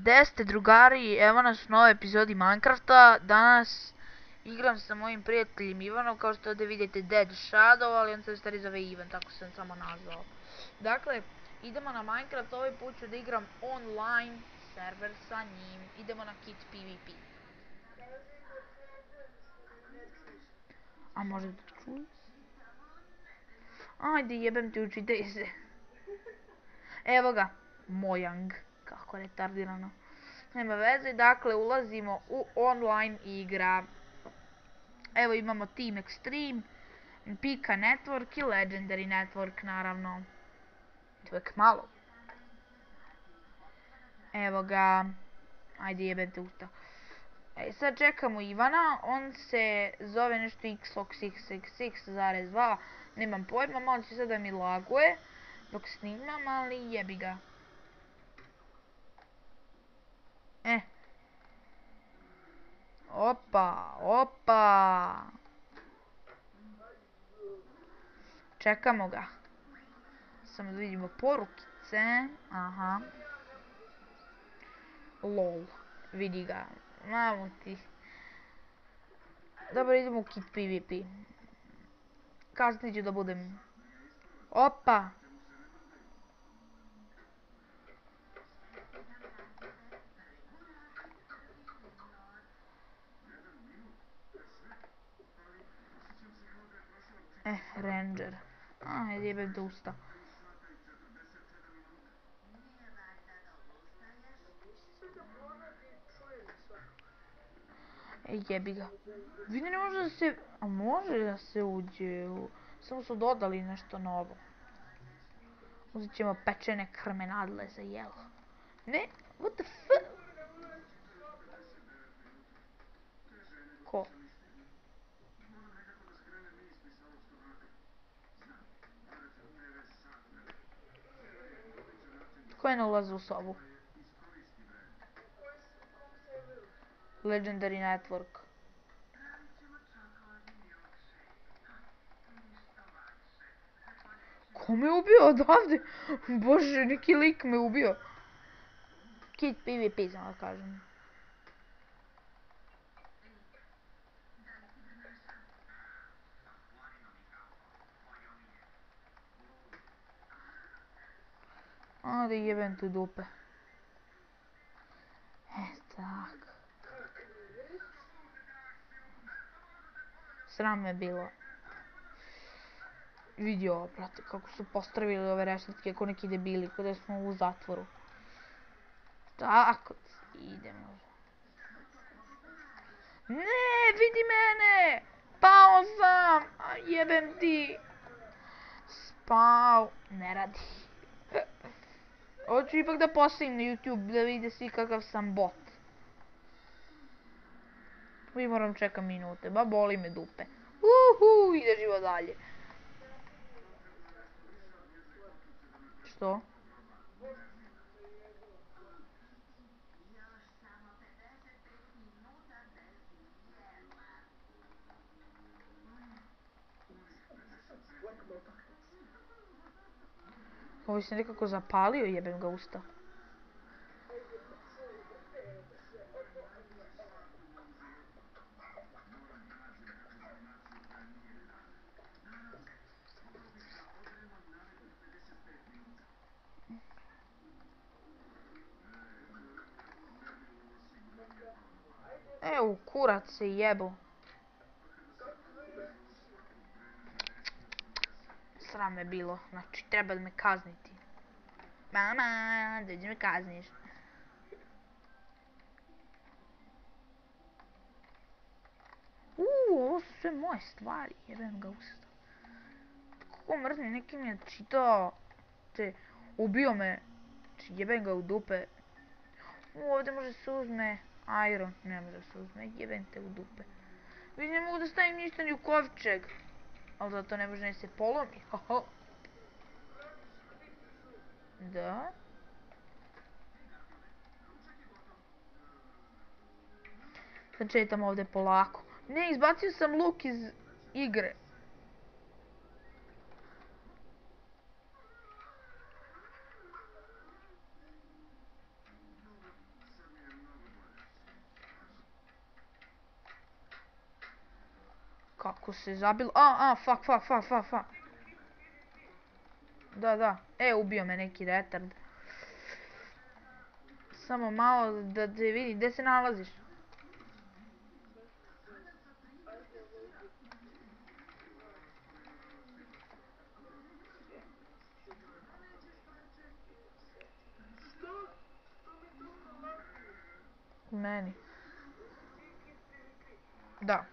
Gde ste drugari, evo nas u novoj epizodi Minecrafta. Danas igram sa mojim prijateljem Ivanom, kao što ovdje vidite Dead Shadow, ali on se stari zove Ivan, tako sam samo nazvao. Dakle, idemo na Minecraft, ovaj put ću da igram online server sa njim. Idemo na Kit PvP. A može da čuj? Ajde jebem ti, učitaj se. Evo ga, Mojang, kako retardirano. Nema veze, dakle ulazimo u online igra. Evo imamo Team Extreme, Pika Network i Legendary Network naravno. Uvijek malo. Evo ga. Ajde jebete usta. Sad čekamo Ivana, on se zove nešto xoxxx6.2. Nemam pojma, malo će sad da mi laguje dok snimam, ali jebi ga. Opa, opa. Čekamo ga. Samo da vidimo porukice. Aha. Lol. Vidi ga. Mamo ti. Dobro, idemo u Kit PvP. Kasnije ću da budem. Opa. Ranger. Ajde jebem te usta. Jebi ga. Vidi, ne može da se... A može da se uđe u... Samo su dodali nešto novo. Uzet ćemo pečene krmenadle za jelo. Ne, what the fuck? Ko? Ko je na ulazu u sobu? Legendary Network. Ko me ubio odavde? Bože, neki lik me ubio. Kit PvP, samo da kažem. Ode jebem tu dupe. Tak. Sram me bilo. Vidi ovo, brate, kako su postavili ove rešetke ko neki debili, ko da smo u zatvoru. Tako, idemo. Ne, vidi mene! Pao sam! Jebem ti! Spao. Ne radi. Hoću ipak da postavim na YouTube da vide svi kakav sam bot. I moram čekam minute, ba boli me dupe. Ide živo dalje. Što? Ovo se nekako zapalio, jebem ga usta. Evo, kurac se jebo. Sram me bilo, znači treba da me kazniti. Mama, dođi me kazniš. Ovo su sve moje stvari, jebem ga usta. Kako mrzim, neki mi je čitao. Ubio me. Jebem ga u dupe. Ovdje može se uzme iron, ne može se uzme, jebem te u dupe. Vidim, ne mogu da stavim ništa ni u kovčeg. Ali zato ne može ne se polomi, haha. Da. Sad četam ovdje polako. Ne, izbacio sam luk iz igre. Kako se zabilo? Fuck. Da. Ubio me neki retard. Samo malo da te vidi, gdje se nalaziš? Meni. Da.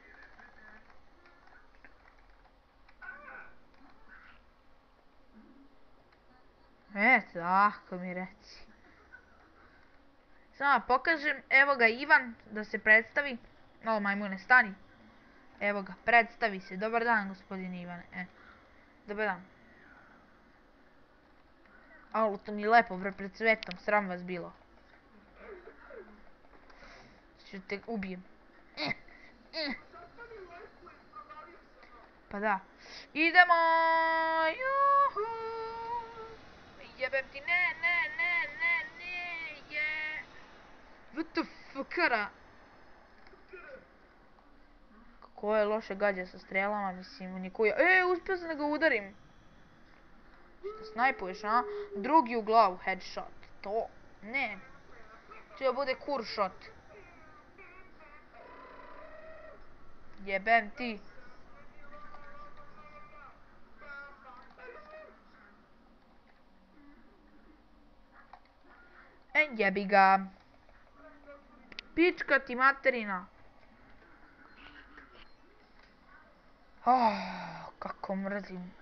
Eto, ako mi reci. Samo pokažem, evo ga Ivan, da se predstavi. O, majmune, stani. Evo ga, predstavi se. Dobar dan, gospodin Ivane. Dobar dan. Alo, to mi lepo, bre, pred svetom, sram vas bilo. Ću te ubijem. Pa da. Idemo! Juhu! Jebem ti, ne, je. What the fuckara? Kako je loše gađa sa strelama, mislim, nikuja. Uspio sam da ga udarim. Šta snajpuješ, a? Drugi u glavu, headshot. To, ne. Treba bude kur shot. Jebem ti. Jebi ga. Pička ti materina. Kako mrzim.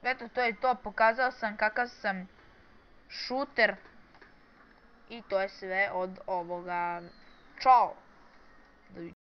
Eto, to je to. Pokazao sam kakav sam šuter. I to je sve od ovoga. Ćao.